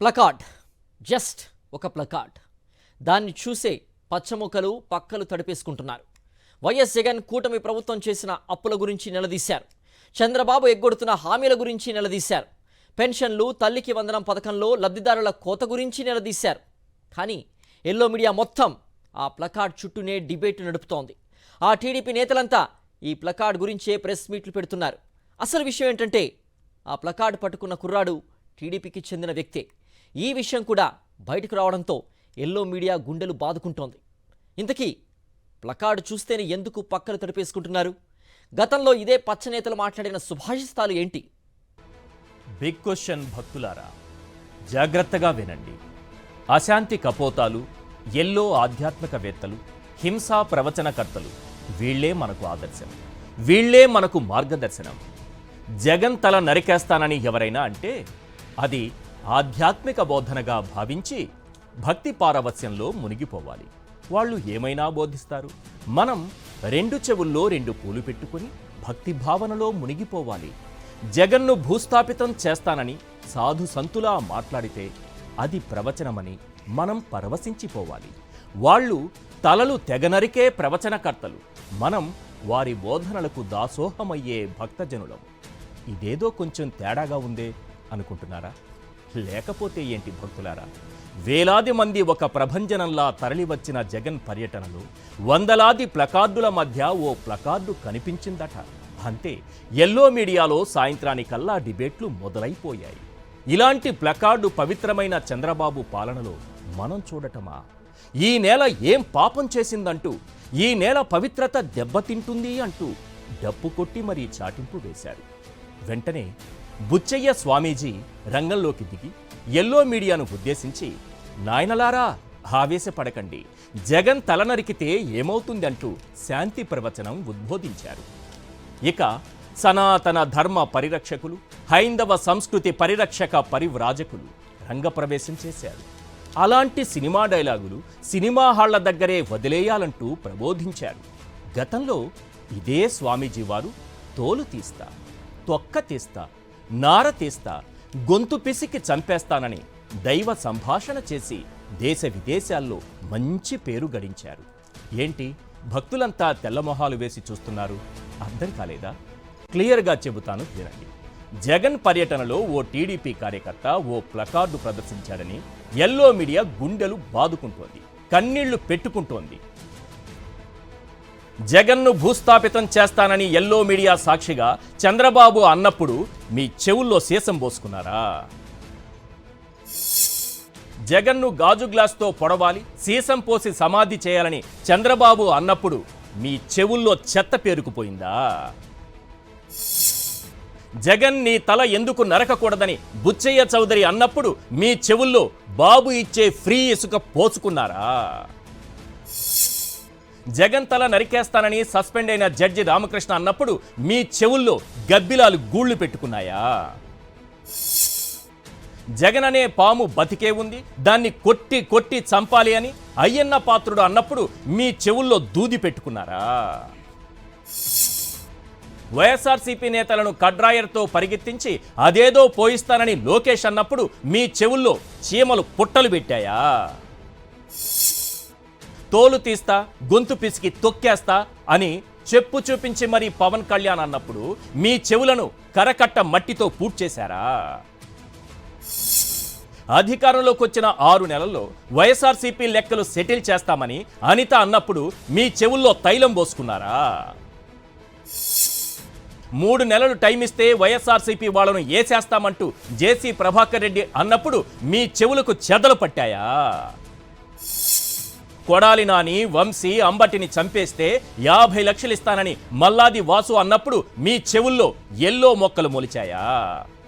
Placard, just ఒక placard. దాన్ని చూసే పచ్చముఖలు పక్కలు తడిపేసుకుంటున్నారు. వైఎస్ జగన్ కూటమి ప్రభుత్వం చేసిన అప్పుల గురించి నిలదీశారు. చంద్రబాబు ఎగ్గొడుతున్న హామీల గురించి నిలదీశారు. పెన్షన్లు, తల్లికి వందనం పథకంలో లబ్ధిదారుల కోత గురించి నిలదీశారు. కానీ ఎల్లో మీడియా మొత్తం ఆ ప్లకార్డ్ చుట్టూనే డిబేట్ నడుపుతోంది. ఆ టీడీపీ నేతలంతా ఈ ప్లకార్డ్ గురించే ప్రెస్ మీట్లు పెడుతున్నారు. అసలు విషయం ఏంటంటే, ఆ ప్లకార్డ్ పట్టుకున్న కుర్రాడు టీడీపీకి చెందిన వ్యక్తే. ఈ విషయం కూడా బయటకు రావడంతో ఎల్లో మీడియా గుండెలు బాదుకుంటోంది. ఇంతకీ ప్లకార్డ్ చూస్తేనే ఎందుకు పక్కలు తడిపేసుకుంటున్నారు? గతంలో ఇదే పచ్చనేతలు మాట్లాడిన సుభాషితాలు ఏంటి? బిగ్ క్వశ్చన్ భక్తులారా, జాగ్రత్తగా వినండి. అశాంతి కపోతాలు, ఎల్లో ఆధ్యాత్మికవేత్తలు, హింసా ప్రవచనకర్తలు వీళ్లే మనకు ఆదర్శం, వీళ్లే మనకు మార్గదర్శనం. జగన్ తల నరికేస్తానని ఎవరైనా అంటే అది ఆధ్యాత్మిక బోధనగా భావించి భక్తి పారవస్యంలో మునిగిపోవాలి. వాళ్ళు ఏమైనా బోధిస్తారు, మనం రెండు చెవుల్లో రెండు పూలు పెట్టుకుని భక్తి భావనలో మునిగిపోవాలి. జగన్ను భూస్థాపితం చేస్తానని సాధు సంతులా మాట్లాడితే అది ప్రవచనమని మనం పరవశించిపోవాలి. వాళ్ళు తలలు తెగనరికే ప్రవచనకర్తలు, మనం వారి బోధనలకు దాసోహమయ్యే భక్తజనులం. ఇదేదో కొంచెం తేడాగా ఉందే అనుకుంటున్నారా? లేకపోతే ఏంటి భక్తులారా, వేలాది మంది ఒక ప్రభంజనంలా తరలివచ్చిన జగన్ పర్యటనలో వందలాది ప్లకార్డుల మధ్య ఓ ప్లకార్డు కనిపించిందట. అంతే, ఎల్లో మీడియాలో సాయంత్రానికల్లా డిబేట్లు మొదలైపోయాయి. ఇలాంటి ప్లకార్డు పవిత్రమైన చంద్రబాబు పాలనలో మనం చూడటమా? ఈ నేల ఏం పాపం చేసిందంటూ, ఈ నేల పవిత్రత దెబ్బతింటుంది అంటూ డప్పు కొట్టి మరీ చాటింపు వేశారు. వెంటనే బుచ్చయ్య స్వామీజీ రంగంలోకి దిగి ఎల్లో మీడియాను ఉద్దేశించి, నాయనలారా ఆవేశపడకండి, జగన్ తలనరికితే ఏమవుతుందంటూ శాంతి ప్రవచనం ఉద్బోధించారు. ఇక సనాతన ధర్మ పరిరక్షకులు, హైందవ సంస్కృతి పరిరక్షక పరివ్రాజకులు రంగప్రవేశం చేశారు. అలాంటి సినిమా డైలాగులు సినిమా హాళ్ల దగ్గరే వదిలేయాలంటూ ప్రబోధించారు. గతంలో ఇదే స్వామీజీ వారు తోలు తీస్తా, తొక్క తీస్తా, నార తీస్తా, గొంతు పిసికి చంపేస్తానని దైవ సంభాషణ చేసి దేశ విదేశాల్లో మంచి పేరు గడించారు. ఏంటి భక్తులంతా తెల్లమొహాలు వేసి చూస్తున్నారు? అర్థం కాలేదా? క్లియర్గా చెబుతాను, వినండి. జగన్ పర్యటనలో ఓ టీడీపీ కార్యకర్త ఓ ప్లకార్డు ప్రదర్శించాడని ఎల్లో మీడియా గుండెలు బాదుకుంటోంది, కన్నీళ్లు పెట్టుకుంటోంది. జగన్ను భూస్థాపితం చేస్తానని ఎల్లో మీడియా సాక్షిగా చంద్రబాబు అన్నప్పుడు మీ చెవుల్లో సీసం పోసుకున్నారా? జగన్ను గాజు గ్లాస్తో పొడవాలి, సీసం పోసి సమాధి చేయాలని చంద్రబాబు అన్నప్పుడు మీ చెవుల్లో చెత్త పేరుకుపోయిందా? జగన్ నీ తల ఎందుకు నరకకూడదని బుచ్చయ్య చౌదరి అన్నప్పుడు మీ చెవుల్లో బాబు ఇచ్చే ఫ్రీ ఇసుక పోసుకున్నారా? జగన్ తల నరికేస్తానని సస్పెండ్ అయిన జడ్జి రామకృష్ణ అన్నప్పుడు మీ చెవుల్లో గబ్బిలాలు గూళ్లు పెట్టుకున్నాయా? జగన్ అనే పాము బతికే ఉంది, దాన్ని కొట్టి కొట్టి చంపాలి అని అయ్యన్న పాత్రుడు అన్నప్పుడు మీ చెవుల్లో దూది పెట్టుకున్నారా? వైఎస్ఆర్సీపీ నేతలను కడ్రాయర్తో పరిగెత్తించి అదేదో పోయిస్తానని లోకేష్ అన్నప్పుడు మీ చెవుల్లో చీమలు పుట్టలు పెట్టాయా? తోలు తీస్తా, గొంతు పిసికి తొక్కేస్తా అని చెప్పు చూపించి మరీ పవన్ కళ్యాణ్ అన్నప్పుడు మీ చెవులను కరకట్ట మట్టితో పూడ్చేశారా? అధికారంలోకి వచ్చిన 6 నెలల్లో వైఎస్ఆర్సీపీ లెక్కలు సెటిల్ చేస్తామని అనిత అన్నప్పుడు మీ చెవుల్లో తైలం పోసుకున్నారా? 3 నెలలు టైం ఇస్తే వైఎస్ఆర్సీపీ వాళ్ళను ఏసేస్తామంటూ జేసీ ప్రభాకర్ రెడ్డి అన్నప్పుడు మీ చెవులకు చెదలు పట్టాయా? కొడాలి నాని, వంశీ, అంబటిని చంపేస్తే 50 లక్షలు ఇస్తానని మల్లాది వాసు అన్నప్పుడు మీ చెవుల్లో ఎల్లో మొక్కలు మొలిచాయా?